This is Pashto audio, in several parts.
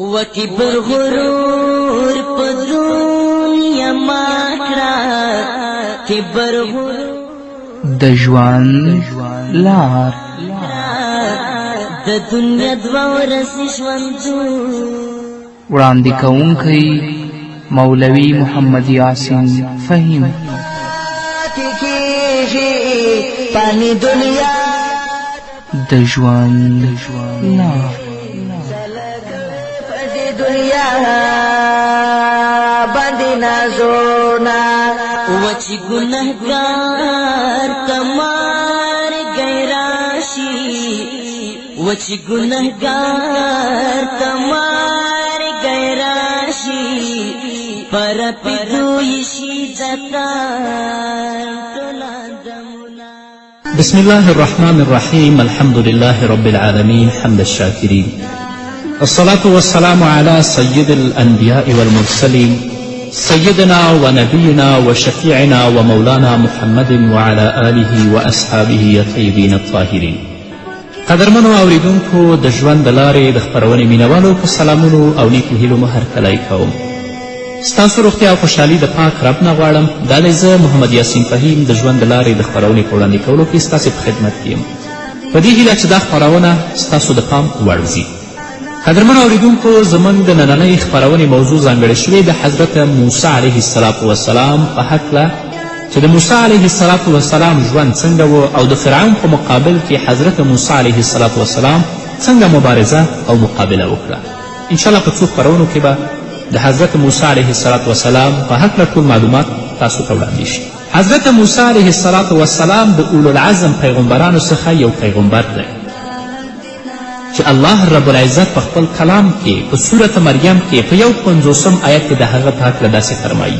وکبر غرور په دنیا ماکړه کبر غرور د ژوند لار د دنیا دوه ورځې ژوندون وړاندې کوونکی مولوي محمد یاسین فهیم پانی دنیا د ژوند لار دنیا باندې نازونا وچی گنہگار تمار گیراشی وچی گنہگار تمار گیراشی پر پیدویشی زکار تولا دمنا. بسم الله الرحمن الرحيم. الحمد لله رب العالمين حمد الشاكرين، الصلاة والسلام على سيد الأنبياء والمرسلين سيدنا ونبينا وشفيعنا ومولانا محمد وعلى آله وأصحابه الطيبين الطاهرين. قدرمنو اوریدونکو د ژوند د لارې د خپرونې مینوالو په سلامونو او نیکو هیلو مو هرکلی کوم. ستاسو روغتیا او خوشحالي د پاک رب نه غواړم. دا دی زه محمد یاسین فهیم د ژوند د لارې د خپرونې په وړاندې کولو کې ستاسې په خدمت کې یم، په دې هیله چې دا خپرونه ستاسو د پام وړ وځي. قدرمنو اوریدونکو، زموږ د نننۍ خپرونې موضوع ځانګړې شوې د حضرت موسی علیه السلام په هکله چې د موسی علیه السلام ژوند څنګه و او د فرعون په مقابل کې حضرت موسی علیه السلام څنګه مبارزه او مقابله وکړه. انشاءالله په څو خپرونو کې به د حضرت موسی علیه السلام په هکله ټول معلومات تاسو ته وړاندې شي. حضرت موسی علیه السلام د اولوالعزم پیغمبرانو څخه یو پیغمبر دی چې الله رب العزت په خپل کلام کې په سورة مریم کې په 51 آیت کې د هغه په هکله داسې فرمایي: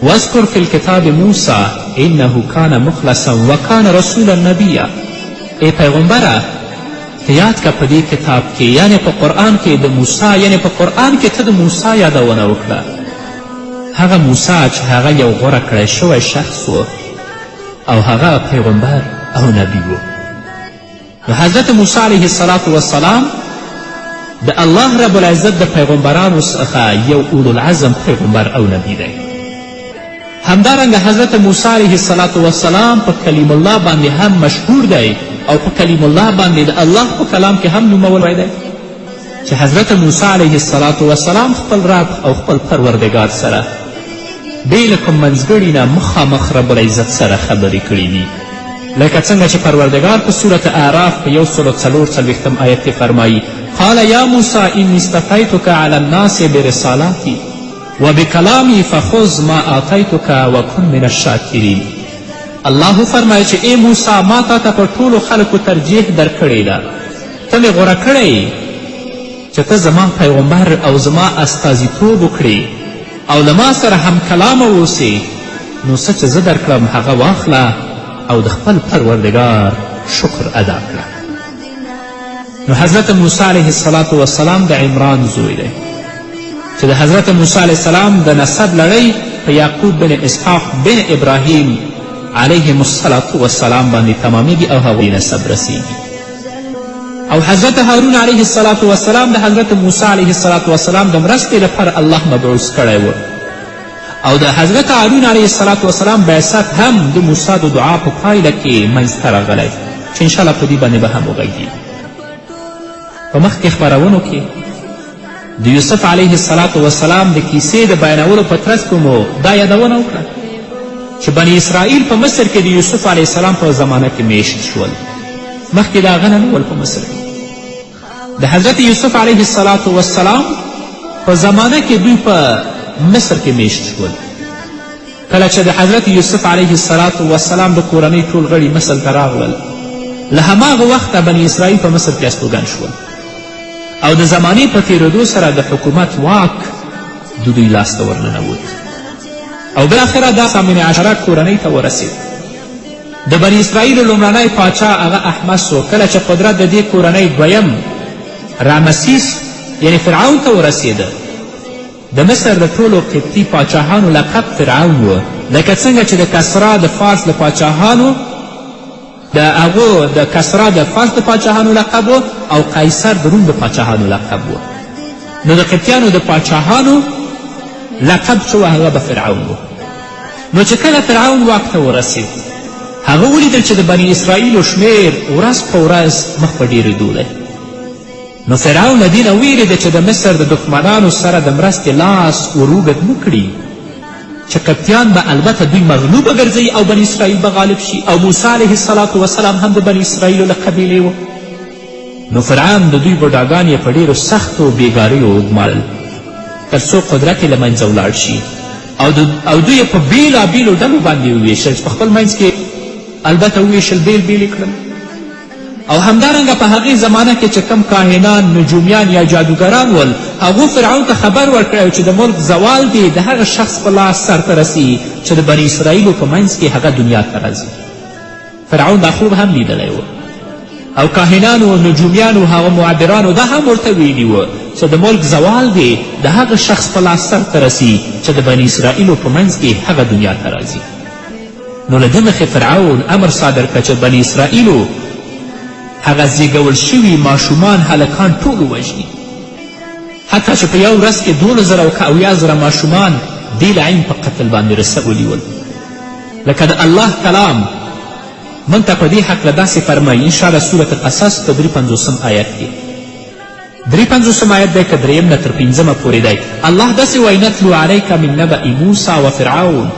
واذکر فی الکتاب موسی انه کان مخلصا وکان رسولا نبیا. ای پیغمبره، ته یاد که په دې کتاب کې یعنې په قرآن کې د موسی یعنې په قرآن کې ته د موسی یادونه وکړه. هغه موسی چې هغه یو غوره کړی شوی شخص و او هغه پیغمبر او نبی و. نو حضرت موسی علیه السلام د الله رب العزت د پیغمبرانو څخه یو اولوالعزم پیغمبر او نبی دی. همدارنګه حضرت موسی علیه السلام په کلیم الله باندې هم مشهور دی او په کلیم الله باندې د الله په کلام کې هم نومولی دی چې حضرت موسی علیه السلام خپل رب او خپل پروردګار سره بې له کوم منځګړي نه مخامخ رب العزت سره خبرې کړي دي، لکه څنګه چې پروردګار په صورت اعراف په 144 آیت کې فرمایي: قال یا موسی انی استفیتک علی الناس برسالاتی وبکلامی فخذ ما آتیتک وکن من الشاکرین. الله فرمایي چې ای موسی، ما تا ته په ټولو خلکو ترجیح درکړې ده، ته مې غوره کړی چې ته زما پیغمبر او زما استازیتوب وکړې او له ما سره هم کلامه اوسې، نو څه چې زه درکړم هغه واخله او د خپل پروردګار شکر ادا کړه. نو حضرت موسی علیه السلام د عمران زوی دی چې د حضرت موسی علیه السلام د نسب لړۍ په یعقوب بن اسحاق بن ابراهیم علیهم السلام باندې تمامیږي او هغوی نسب رسیږي. او حضرت هارون علیه السلام د حضرت موسی علیه السلام د مرستې لپاره الله مبعوث کړی و او د حضرت هارون علیه السلام بعثت هم د موسی د دعا په پایله کې منځته راغلی چې انشاءالله په دې باندې به هم وغږیږي. په مخکې خپرونو کې د یوسف علیه السلام د کیسې د بیانولو په ترڅ کې مو دا یادونه وکړه چې بني اسرائیل په مصر کې د یوسف علیه السلام په زمانه کې میشت شول. مخکې د هغه نه ول په مصر کې د حضرت یوسف علیه السلام په زمانه کې دوی په مصر کې میشت شول. کله چې د حضرت یوسف علیه السلام د کورنۍ ټول غړي مصر ته راغلل، له هماغه وخته بني اسرائیل په مصر کې استوګن شول او د زمانې په تیرېدو سره د حکومت واک د دوی لاسته ورننوت او بالاخره دا ثامنه عشره کورنۍ ته ورسید. د بني اسرائیلو لومړنی پاچا هغه احمس و. کله چې قدرت د دې کورنۍ دویم رامسیس یعنی فرعون ته ورسېده، د مصر د ټولو قبطي پاچاهانو لقب فرعون و، لکه څنګه چې د کسرا د فارس د پاچاهانو د کسرا د فارس د پاچاهانو لقب و او قیصر د روم د پاچاهانو لقب و. نو د قبطیانو د پاچاهانو لقب چې و هغه به فرعون و. نو چې کله فرعون واک ته ورسید هغه ولیدل چې د بني اسرائیلو شمیر ورځ په ورځ مخ په ډېرېدو دی. نو فرعون له دې نه ویرېده چې د مصر د دښمنانو سره د مرستې لاس وروږد نه کړي، چې قبطیان به البته دوی مغلوبه ګرځوي او بني اسرائیل به غالب شي، او موسی علیه السلام هم د بني اسرائیلو له قبیلې و. نو فرعون د دوی بوډاګان یې په ډېرو سختو بېګاریو وګمارل تر څو قدرت یې له منځه ولاړ شي، او دوی یې په بېلابېلو ډلو باندې وویشل چې په خپل منځ کې البته وویشل بېل بېل یې کړل. او همدارنګه په هغې زمانه کې چې کم کاهنان، نجومیان یا جادوګران ول، هغو فرعون ته خبر ورکړی چې د ملک زوال دی د هغه شخص په لاس سرته رسي چې د بني اسرائیلو په منځ کې هغه دنیا ته راځي. فرعون دا خوب هم لیدلی و، او کاهنانو، نجومیانو، هغه معبرانو دا هم ورته ویلي و چې د ملک زوال دی د هغه شخص په لاس سرته رسي چې د بني اسرائیلو په منځ کې هغه دنیا ته راځي. نو له دې مخې فرعون امر صادر کړه چې بني اسرائیلو هغه زیږول شوي ماشومان هلکان ټول ووژني، حتی چې په یو ورځ کې 12,000 ماشومان دې لعین په قتل باندې رسولي ول. لکه د الله کلام موږ ته په دې هکله داسې فرمایي انشاءالله سورة قصص په 53 آیت کې. 53 آیت دی که 3 نه تر 5 پورې دی. الله داسې وایي نتلو علیک من نبأ موسی و فرعون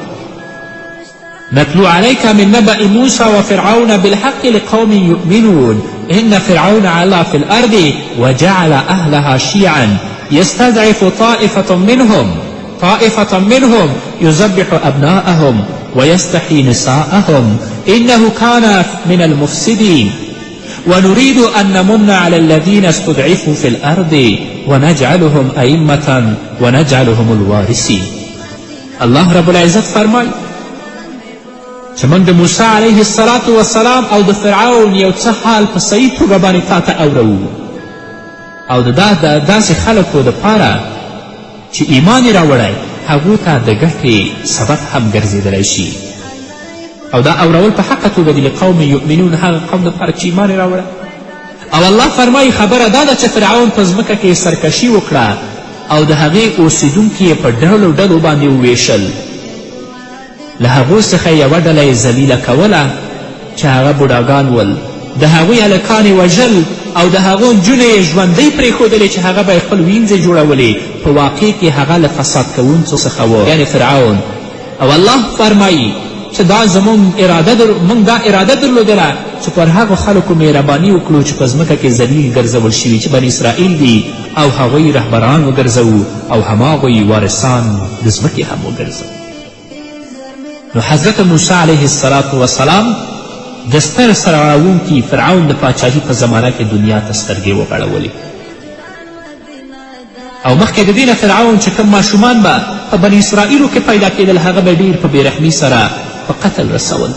نتلو عليك من نبأ موسى وفرعون بالحق لقوم يؤمنون إن فرعون علا في الأرض وجعل أهلها شيعا يستضعف طائفة منهم يذبح أبناءهم ويستحيي نساءهم إنه كان من المفسدين ونريد أن نمن على الذين استضعفوا في الأرض ونجعلهم أئمة ونجعلهم الوارثين. الله رب العزت فرمای چې موږ د موسی علیه السلام او د فرعون یو څه حال په صحیح توګه باندې تا ته اورو، او د داسې خلکو دپاره چې ایمان یې راوړی هغو ته د ګټې سبب هم ګرځېدلی شي. او دا اورول په حقه توګه دی لقوم یؤمنون، هغه قوم دپاره چې ایمان یې راوړی. او الله فرمایي خبره دا ده چې فرعون په ځمکه کې سرکشي وکړه او د هغې اوسیدونکي یې په ډلو ډلو باندې وویشل. له هغو څخه یوه ډله یې ذلیله کوله چې هغه بوډاګان ول، د هغوی هلکان یې وژل او د هغو نجونې یې ژوندۍ پرېښودلې چې هغه به یې خپل وینځې جوړولې. په واقع کې هغه له فساد کوونکو څخه و، یعنې فرعون. او الله فرمایي چې دا موږ دا اراده درلودله چې پر هغو خلکو مهرباني وکړو چې په ځمکه کې ذلیل ګرځول شوي چې بني اسرائیل دي، او هغوی رهبران وګرځوو او هماغوی وارثان د ځمکې هم وګرځوو. نو حضرت موسی علیه السلام د ستر سرغړونکي فرعون د پاچاهي په زمانه کې دنیا ته سترګې وغړولې. او مخکې د دې نه فرعون چې کوم ماشومان به په بني اسرائیلو کې پیدا کېدل هغه به ډېر په بېرحمي سره په قتل رسول.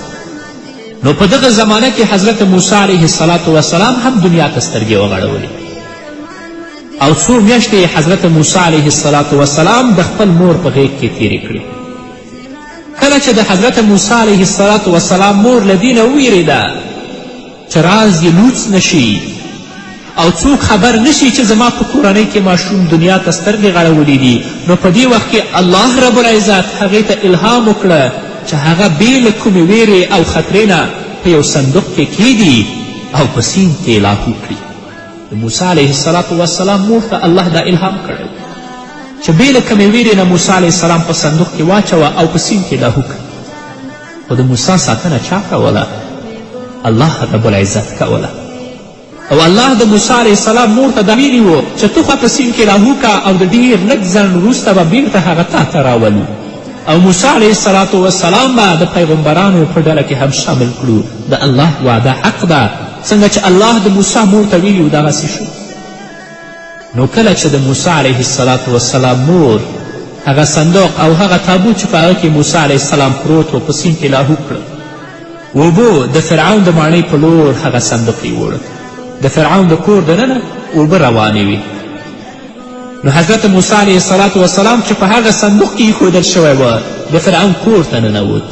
نو په دغه زمانه کې حضرت موسی علیه السلام هم دنیا ته سترګې وغړولې، او څو میاشتې حضرت موسی علیه السلام د خپل مور په غیږ کې تېرې کړې. کله چې د حضرت موسی علیه السلام مور له دې نه وویرېده چې راز یې لوڅ نشي او څوک خبر نشي چې زما په کورنۍ کې ماشوم دنیا ته سترګې غړولې دي، نو په دې وخت کې الله رب العزت هغې ته الهام وکړه چې هغه بې له کومې ویرې او خطرې نه په یو صندوق کې کیږدي او په سیند کې لاهو کړي. د موسی علیه السلام مور ته الله دا الهام کړی چې بې له کومې ویرې نه موسی علیه السلام په صندوق کې واچوه او په سیند کې لاهو کړي. خو د موسی ساتنه چا کوله؟ الله رب العزت کوله. او الله د موسی علیه السلام مور ته دا ویلي و چې تو خو په سیند کې لاهو که او د ډېر لږ ځنډ وروسته به بیرته هغه تا ته راولو. او موسی علیه السلام به د پیغمبرانو په ډله کې هم شامل کړو. د الله وعده حق ده، څنګه چې الله د موسی مور ته ویلي و دغسې شو. نو کله چې د موسی علیه السلام مور هغه صندوق او هغه تابوت چې په هغه کې موسی علیه السلام پروت و په سیند کې لاهو کړه، اوبو د فرعون د ماڼۍ په لور هغه صندوق یې وړه. د فرعون د کور دننه اوبه روانې وې. نو حضرت موسی علیه السلام چې په هغه صندوق کې ایښودل شوی و د فرعون کور ته ننوت.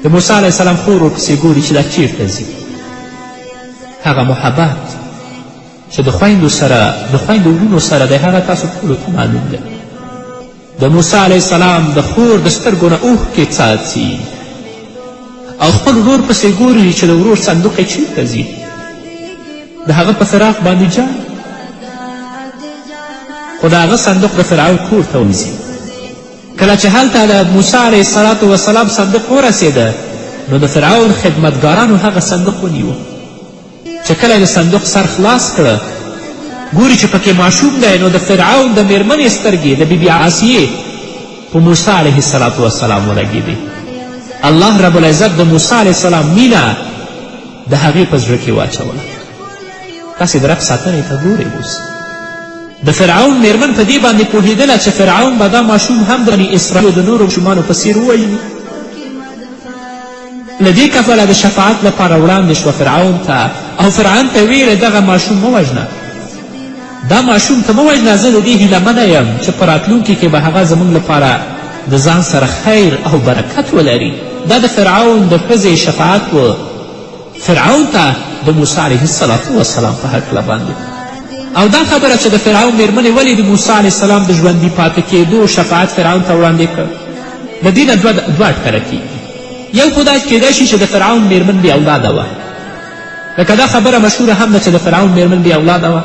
د موسی علیه السلام خور ورپسې ګوري چې دا چیرته ځي. هغه محبت چې د خویندو وروڼو سره دی هغه تاسو ټولو ته معلوم دی. د موسی علیه السلام د خور د سترګو نه اوښکې څاڅي او خپل ورور پسې ګوري چې د ورور صندوق یې چېرته ځي، د هغه په فراق باندې جان، خو د هغه صندوق د فرعون کور ته وځي. کله چې هلته د موسی علیه السلام صندوق ورسېده نو د فرعون خدمتګارانو هغه صندوق ونیوه. چې کله د صندوق سر خلاص کړه ګوري چې پکې ماشوم دی، نو د فرعون د میرمنې سترګې د بیبي عاصیې په موسی علیه السلام ولګېدې. الله رب العزت د موسی علیه السلام مینه د هغې په زړه کې واچوله. تاسې د رب ساتنې ته ګورئ اوس. د فرعون میرمن په دې باندې پوهېدله چې فرعون به دا ماشوم هم د بني اسرائیلو د نورو ماشومانو په څېر ووژني. له دې کبله د شفاعت لپاره وړاندې شوه فرعون ته، او فرعون ته ویلې دغه ماشوم مه وژنه، دا ماشوم ته مه وژنه، زه د دې هیله یم چې په راتلونکي کې به هغه زموږ لپاره د ځان سره خیر او برکت ولري. دا د فرعون د ښځې شفاعت و فرعون ته د موسی علیه السلام په هکله باندې. او دا خبره چې د فرعون میرمنې ولې د موسی علیه السلام د ژوندي پاتې کېدو شفاعت فرعون ته وړاندې کړ، د دې نه دوه اټکله کېږي. یو خو دا کیدای شي چې د فرعون میرمن بې اولاده وه، لکه دا خبره مشهوره هم ده چې د فرعون میرمن بې اولاده وه.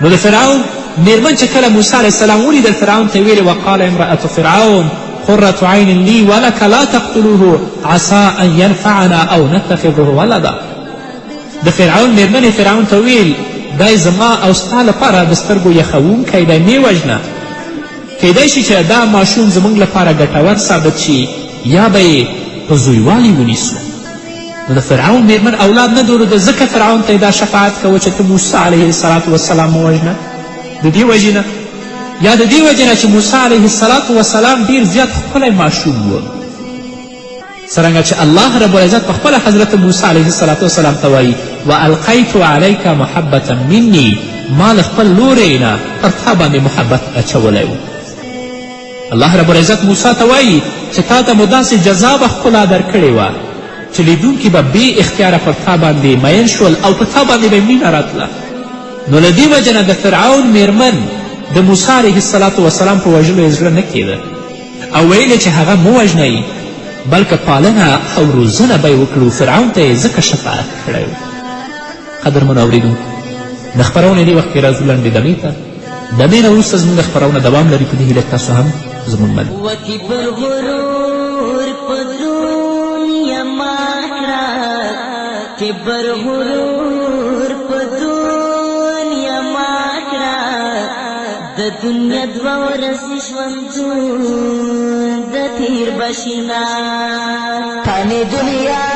نو د فرعون میرمن چې کله موسی علیه السلام ولیدل فرعون ته ویلې وقال امرأة فرعون قرة عین لی ولک لا تقتلوه عسى ان ينفعنا او نتخذه ولدا. د فرعون میرمنې فرعون ته ویل دی زما او ستا لپاره د سترګو یخوونکی دی، مې وژنه، کیدای شي چې دا ماشوم زموږ لپاره ګټور ثابت شي یا به یې په زویوالي ونیسو. نو د فرعون میرمن اولاد نه درلوده، ځکه فرعون ته یې دا شفاعت کوه چې ته موسی علیه السلام ووژنه. د دې وجې نه یا د دې وجې نه چې موسی علیه السلام ډېر زیات ښکلی ماشوم و، څرنګه چې الله رب العزت په خپله حضرت موسی علیه السلام ته وایي والقیت علیک محبة مني، ما له خپل لورې نه پر تا باندې محبت اچولی و. الله رب العزت موسی ته وایي چې تا ته مو داسې جزا به ښکلا درکړې وه چې لیدونکي به بې اختیاره پر تا باندې مین شول او په تا باندې به مینه راتله. نو له دې وجې نه د فرعون میرمن د موسی علیه السلام په وژلو یې زړه نه کېده او ویل چې هغه مه وژنئ، بلکې پالنه او روزنه به یې وکړو. فرعون ته یې ځکه شفاعت کړی و. قدرمنو اورېدونکو، د خپرونې دې وخت کې راځو لنډې دمې ته. دمې نه وروسته زموږ خپرونه دوام لري. په دې هیله تاسو هم زموږ مل وکبر غرور په دنیا ماکړه، کبر غرور په دنیا ماکړه، د دنیا دوه ورځې ژوندون د تیر بشینا تانې دنیا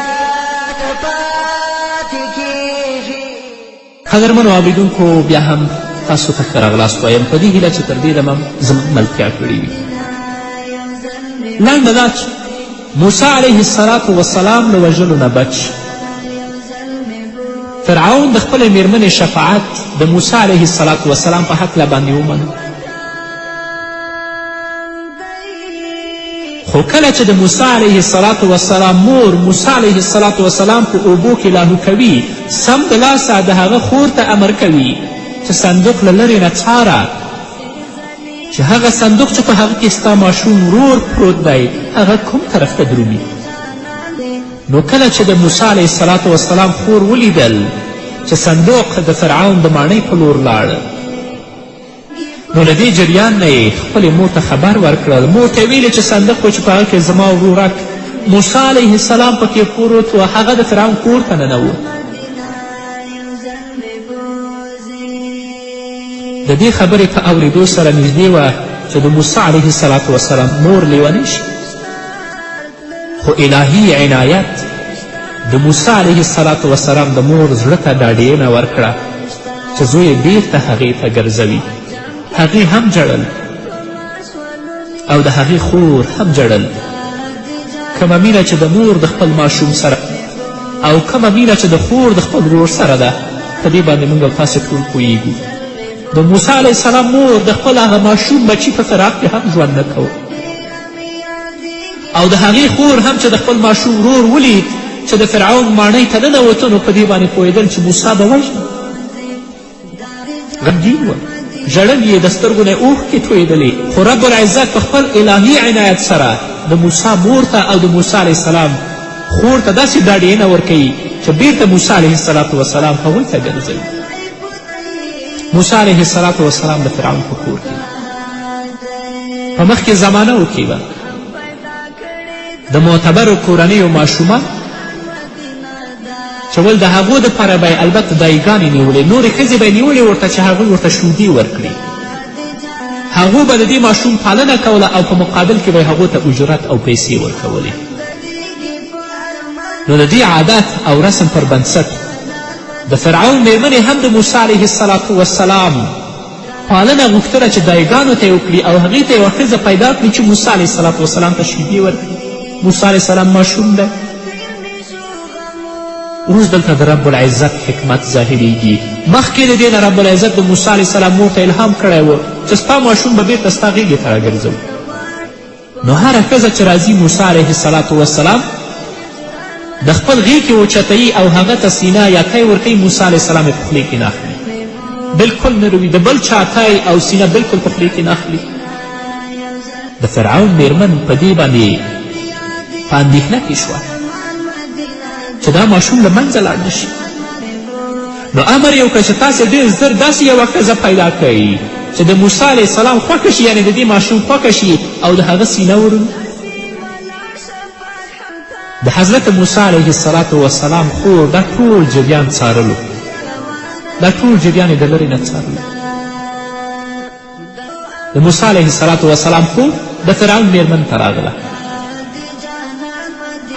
ته پاتې کېږي. قدرمنو اورېدونکو، بیا هم تاسو ته ښه راغلاست وایم په دې هیله چې تر دې دمه زموږ ملتیا کړې وي. لنډه دا چې موسی علیه السلام له وژلو نه بچ، فرعون د خپلې میرمنې شفاعت د موسی علیه السلام په هکله باندې ومنه. خو کله چې د موسی علیه السلام مور موسی علیه السلام په اوبو کې لاهو کوي، سم د لاسه د هغه خور ته امر کوي چې صندوق له لرې نه څاره، چې هغه صندوق چې په هغه کې ستا ماشوم ورور پروت دی هغه کوم طرف ته درومي. نو کله چې د موسی علیه السلام خور ولیدل چې صندوق د فرعون د ماڼۍ په لور لاړ، نو له دې جریان نه یې خپلې مور ته خبر ورکړل. مور ته یې ویلې چې صندوق و چې په هغه کې زما ورورک موسی علیه السلام پکې پروت و، هغه د فرعون کور ته ننوت. د دې خبرې په اورېدو سره نږدې وه چې د موسی علیه السلام مور لیونی شي، خو الهي عنایت د موسی علیه السلام د مور زړه ته ډاډینه ورکړه چې زوی یې بیرته هغې ته ګرځوي. هغې هم جړل او د هغې خور هم جړل. کومه مینه چې د مور د خپل ماشوم سره او کومه مینه چې د خور د خپل ورور سره ده، په دې باندې موږ او تاسې ټول پوهیږو. د موسی علیه السلام مور د خپل هغه ماشوم بچي په فراق کې هم ژوند نه کوه، او د هغې خور هم چې د خپل ماشوم ورور ولید چې د فرعون ماڼۍ ته ننوته، نو په دې باندې پوهېدل چې موسی به وژني. غمګین وه، ژړل یې، د سترګو نه اوښکې تویېدلې. خو رب العزت په خپل الهي عنایت سره د موسی مور ته او د موسی علیه السلام خور ته داسې ډاډینه ورکوي چې بیرته موسی علیه السلام هغوی ته ګرځوي. موسی علیه السلام د فرعون په کور کې په مخکې زمانو کې به د معتبرو کورنیو ماشومان چې ول د هغو دپاره به یې البته دایګانې نیولې، نورې ښځې به یې نیولې ورته چې هغوی ورته شودې ورکړي. هغو به د دې ماشوم پالنه کوله او په مقابل کې به یې هغو ته اجرت او پیسې ورکولې. نو د دې عادت او رسم پر بنسټ د فرعون میرمنې هم د موسی علیه السلام پالنه غوښتله چې دایګانو ته یې وکړي او هغې ته یوه ښځه پیدا کړي چې موسی علیه السلام ته شیدې ورکړي. موسی علیه السلام ماشوم دی. اوس دلته د رب العزت حکمت ظاهریږي. مخکې د دې نه رب العزت د موسی علیه السلام مور ته الهام کړی و چې ستا ماشوم به بیرته ستا غېږې ته راګرځوو. نو هره ښځه چې راځي موسی علیه السلام د خپل غېږ کې اوچتوي او هغه ته سینه یا تی ورکوي، موسی علیه السلام یې په خولې کې نه اخلي، بلکل نه روي، د بل چا تی او سینه بلکل په خولې کې نه اخلي. د فرعون میرمن په دې باندې په اندېښنه کې شوه چې دا ماشوم له منځه لاړ نه شي. نو امر یې وکړه چې تاسې ډېر زر داسې یوه ښځه پیدا کړئ چې د موسی علیه السلام خوښه شي، یعنې د دې ماشوم خوښه شي او د هغه سینه ورونو. د حضرت موسی علیه السلام خور دا ټول جریان څارلو، دا ټول جریان یې د لرې نه څارلو. د موسی علیه السلام خور د فرعون میرمن ته راغله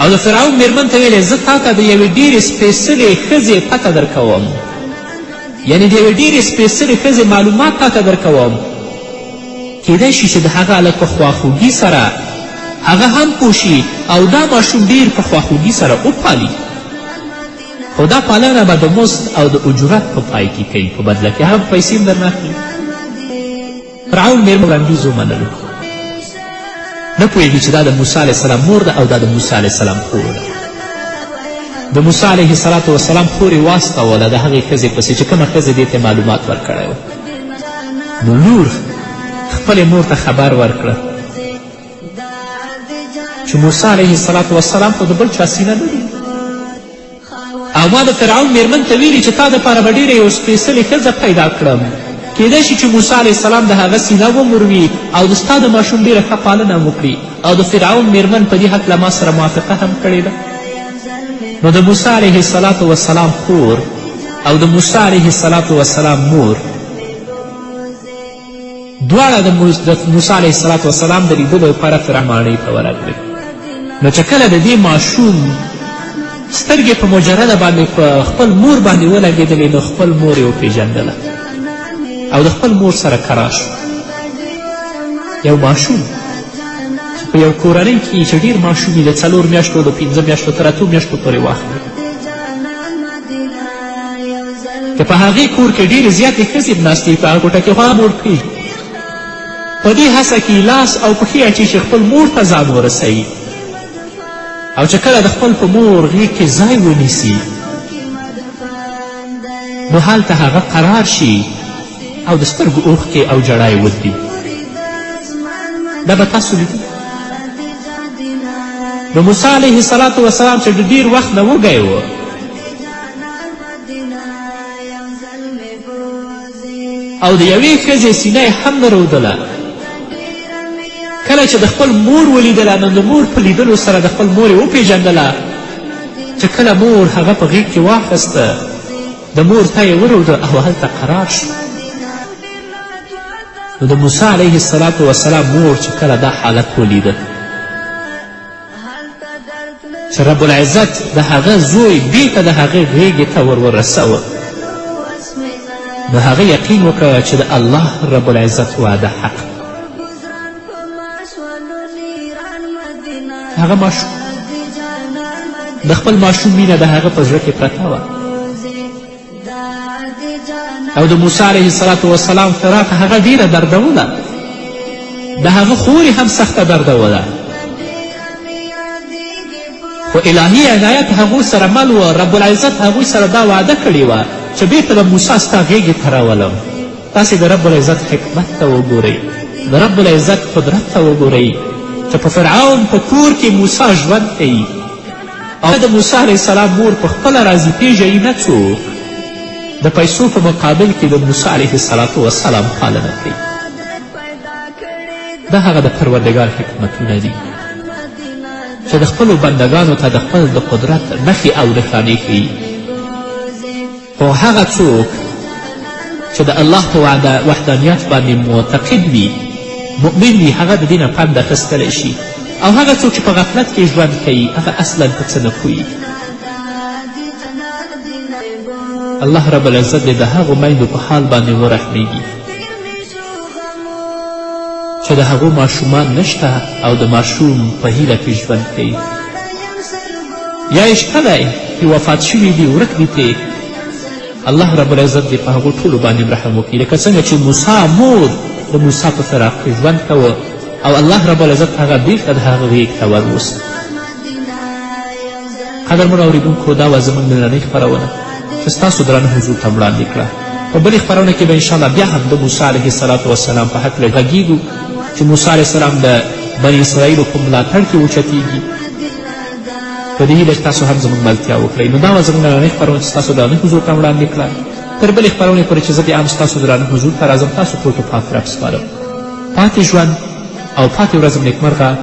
او د فرعون میرمن ته ویلې زه تا ته د یوې ډېرې سپېڅلې ښځې پته درکوم، یعنې د یوې ډېرې سپېڅلې ښځې معلومات تا ته درکوم، کیدای شي چې د هغه هلک په خواخوږي سره هغه هم پوه شي او دا ماشوم ډېر په خواخوږي سره وپالي، خو دا پالنه به د مزد او د اجرت په پای کې کوي، په بدله کې هم پیسې هم درنه اخلي. فرعون میرمن وړاندیز ومنلو، نه پوهېږي چې دا د موسی علیه السلام مور ده او دا د موسی علیه السلام خور ده. د موسی علیه السلام خور یې واستوله د هغې ښځې پسې چې کومه ښځې دې ته معلومات ورکړی و. نو لور خپلې مور ته خبر ورکړه چې موسی علیه السلام خو د بل چا سینه لري او ما د فرعون میرمن ته ویلي چې تا دپاره به ډېره یو سپېڅلې ښځه پیدا کړم، کیدای شي چې موسی علیه السلام د هغه سینه ومروي او د ستا د ماشوم ډېره ښه پالنه وکړي. او د فرعون میرمن په دې هکله ما سره موافقه هم کړې ده. نو د موسی علیه السلام خور او د موسی علیه السلام مور دواړه د موسی علیه السلام د لیدلو لپاره فرعون ماڼۍ ته ورغلې. نو چې کله د دې ماشوم سترګې په مجرده باندې په خپل مور باندې ولګېدلې، نو خپل مور یې وپېژندله او د خپل مور سره کرا شو. یو ماشوم چې په یو کورنۍ کې چې ډېر ماشوم یې د 4 میاشتو د 5 میاشتو تر 8 میاشتو پورې واخلي، که په هغې کور کې ډېرې زیاتې ښځې ناستې په هغه کوټه کې خوا موړ کړي، په دې هڅه کې لاس او پښې اچي چې خپل مور ته ځان ورسوي، او چې کله د خپل په مور غېږ کې ځای ونیسي نو هلته هغه قرار شي او د سترګو اوښکې او ژړا یې ودري. دا به تاسو لیدي. نو موسی علیه السلام چې د ډېر وخت نه وږی و او د یوې ښځې سینه یې هم نه رودله، کله چې د خپل مور ولیدله نو د مور په لیدلو سره د خپل مور یې وپېژندله، چې کله مور هغه په غېږ کې واخیسته د مور ته یې وروده او هلته قرار شو. نو د موسی علیه السلام مور چې کله دا حالت ولیده چې رب العزت د هغه زوی بیرته د هغې غېږې ته ورسوه، نو هغه یقین وکړه چې د الله رب العزت وعده حق. هغه ماشوم د خپل ماشوم مینه د هغه په زړه کې پرته وه او د موسی علیه السلام فراق هغه ډېره دردوله، د هغه خور هم سخته دردوله، خو الهي عنایت هغوی سره مل و. رب العزت هغوی سره دا وعده کړې وه چې بیرته به موسی ستا غېږې ته راولم تاسې د رب العزت حکمت ته وګورئ، د رب العزت قدرت ته وګورئ چې په فرعون په کور کې موسی ژوند کوي او د موسی علیه السلام مور په خپله راځي پیژني نه څوک، د پیسو په مقابل کې د موسی علیه السلام پالنه کوي. دا هغه د پروردګار حکمتونه دي چې د خپلو بندګانو ته د خپل د قدرت نښې او نښانې ښیي. خو هغه څوک چې د الله په وحدانیت باندې معتقد وي، مؤمن وي، هغه د دې نه پند اخیستلی شي، او هغه څوک چې په غفلت کې ژوند کوي هغه اصلا په څه نه پوهیږي. الله رب العزت دې د هغو میندو په حال باندې ورحمیږي چې د هغو ماشومان نشته او د ماشوم په هیله کې ژوند کوي، یا یې شته دی چې وفات شوي دي، ورک دي پرې. الله رب العزت دې په هغو ټولو باندې رحم وکړي، لکه څنګه چې موسی مور د موسی په فراق کې ژوند کوه او الله رب العزت هغه بیرته د هغه غیږ ته وروست. قدرمنو اورېدونکو، دا وه زموږ نننۍ خپرونه چې ستاسو درانه حضور ته وړاندې کړه. په بلې خپرونه کې به انشاءالله بیا هم د موسی علیه السلام په هکله غږیږو چې موسی علیه السلام د بني اسرائیلو په ملاتړ کې اوچتیږي. په دې هیله چې تاسو هم زموږ ملتیا وکړئ. نو دا وه زموږ نننۍ خپرونه چې ستاسو درانه حضور ته وړاندې کړه. تر بلې خپرونې پورې چې زه بیا هم ستاسو درانه حضور ته راځم، تاسو ټول ته پاک رب سپارم. پاتې ژوند او پاتې ورځ نیکمرغه.